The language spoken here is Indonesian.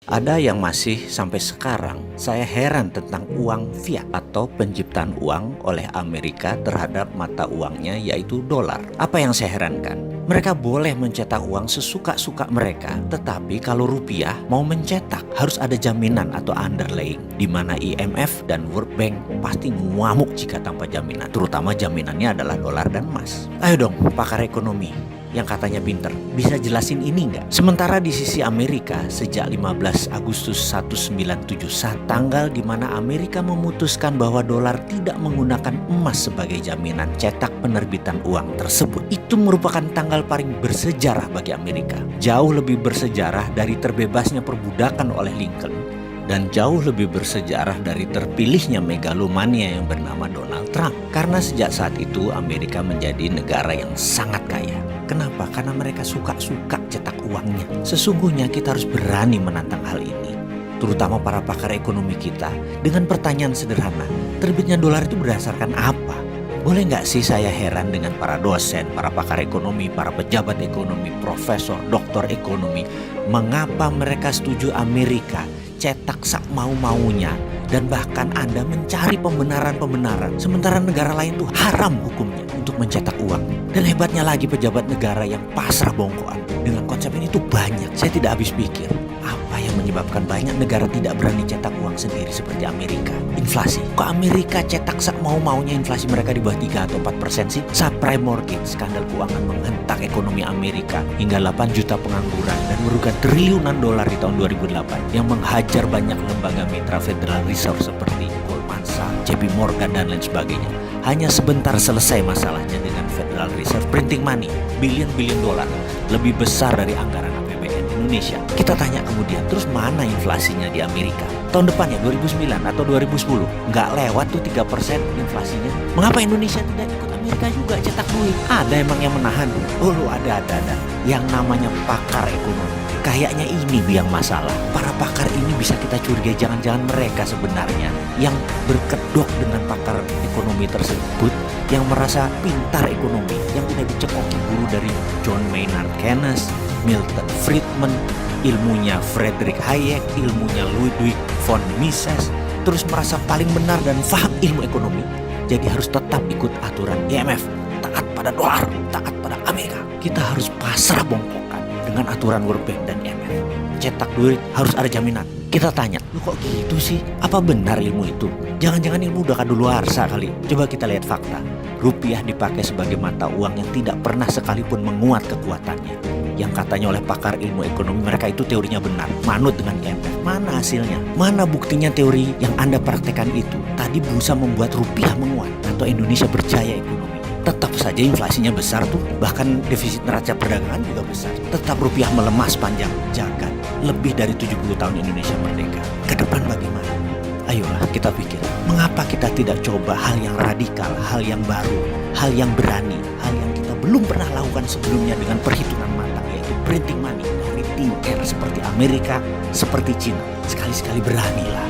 Ada yang masih sampai sekarang saya heran tentang uang fiat atau penciptaan uang oleh Amerika terhadap mata uangnya yaitu dolar. Apa yang saya herankan? Mereka boleh mencetak uang sesuka-suka mereka, tetapi kalau rupiah mau mencetak harus ada jaminan atau underlying, di mana IMF dan World Bank pasti ngamuk jika tanpa jaminan, terutama jaminannya adalah dolar dan emas. Ayo dong pakar ekonomi yang katanya pinter, bisa jelasin ini nggak? Sementara di sisi Amerika sejak 15 Agustus 1971, tanggal di mana Amerika memutuskan bahwa dolar tidak menggunakan emas sebagai jaminan cetak penerbitan uang tersebut. Itu merupakan tanggal paling bersejarah bagi Amerika. Jauh lebih bersejarah dari terbebasnya perbudakan oleh Lincoln dan jauh lebih bersejarah dari terpilihnya megalomania yang bernama Donald Trump. Karena sejak saat itu Amerika menjadi negara yang sangat kaya. Kenapa? Karena mereka suka-suka cetak uangnya. Sesungguhnya kita harus berani menantang hal ini, terutama para pakar ekonomi kita, dengan pertanyaan sederhana, terbitnya dolar itu berdasarkan apa? Boleh nggak sih saya heran dengan para dosen, para pakar ekonomi, para pejabat ekonomi, profesor, doktor ekonomi, mengapa mereka setuju Amerika cetak sak mau-maunya dan bahkan Anda mencari pembenaran-pembenaran, sementara negara lain tuh haram hukumnya untuk mencetak uang. Dan hebatnya lagi pejabat negara yang pasrah bongkoan dengan konsep ini tuh banyak. Saya tidak habis pikir apa yang menyebabkan banyak negara tidak berani cetak uang sendiri seperti Amerika. Inflasi. Kok Amerika cetak sak mau-maunya inflasi mereka di bawah 3 atau 4% sih? Subprime mortgage, skandal keuangan menghentak ekonomi Amerika hingga 8 juta pengangguran dan merugikan triliunan dolar di tahun 2008 yang menghajar banyak lembaga mitra Federal Reserve seperti Goldman Sachs, JP Morgan dan lain sebagainya. Hanya sebentar selesai masalahnya dengan Federal Reserve printing money billion dolar, lebih besar dari anggaran APBN Indonesia. Kita tanya kemudian, terus mana inflasinya di Amerika? Tahun depan ya 2009 atau 2010 nggak lewat tuh 3% inflasinya. Mengapa Indonesia tidak ikut Amerika juga cetak duit? Ada emang yang menahan? Oh ada. Yang namanya pakar ekonomi. Kayaknya ini biang masalah. Para pakar ini bisa kita curigai jangan-jangan mereka sebenarnya yang berkedok dengan pakar ekonomi tersebut, yang merasa pintar ekonomi, yang udah dicekoki guru dari John Maynard Keynes, Milton Friedman, ilmunya Friedrich Hayek, ilmunya Ludwig von Mises, terus merasa paling benar dan paham ilmu ekonomi, jadi harus tetap ikut aturan IMF, taat pada dolar, taat pada Amerika. Kita harus pasrah bongkokan dengan aturan World Bank dan IMF. Cetak duit harus ada jaminan. Kita tanya, lu kok gitu sih? Apa benar ilmu itu? Jangan-jangan ilmu udah kadaluarsa kali. Coba kita lihat fakta. Rupiah dipakai sebagai mata uang yang tidak pernah sekalipun menguat kekuatannya. Yang katanya oleh pakar ilmu ekonomi mereka itu teorinya benar, manut dengan IMF. Mana hasilnya? Mana buktinya teori yang Anda praktekkan itu tadi berusaha membuat rupiah menguat atau Indonesia berjaya ekonomi? Tetap saja inflasinya besar tuh, bahkan defisit neraca perdagangan juga besar. Tetap rupiah melemah sepanjang jagat. Lebih dari 70 tahun Indonesia merdeka. Ke depan bagaimana? Ayolah kita pikir, mengapa kita tidak coba hal yang radikal, hal yang baru, hal yang berani, hal yang kita belum pernah lakukan sebelumnya dengan perhitungan matang, yaitu printing money dari thin air seperti Amerika, seperti Cina. Sekali-sekali beranilah.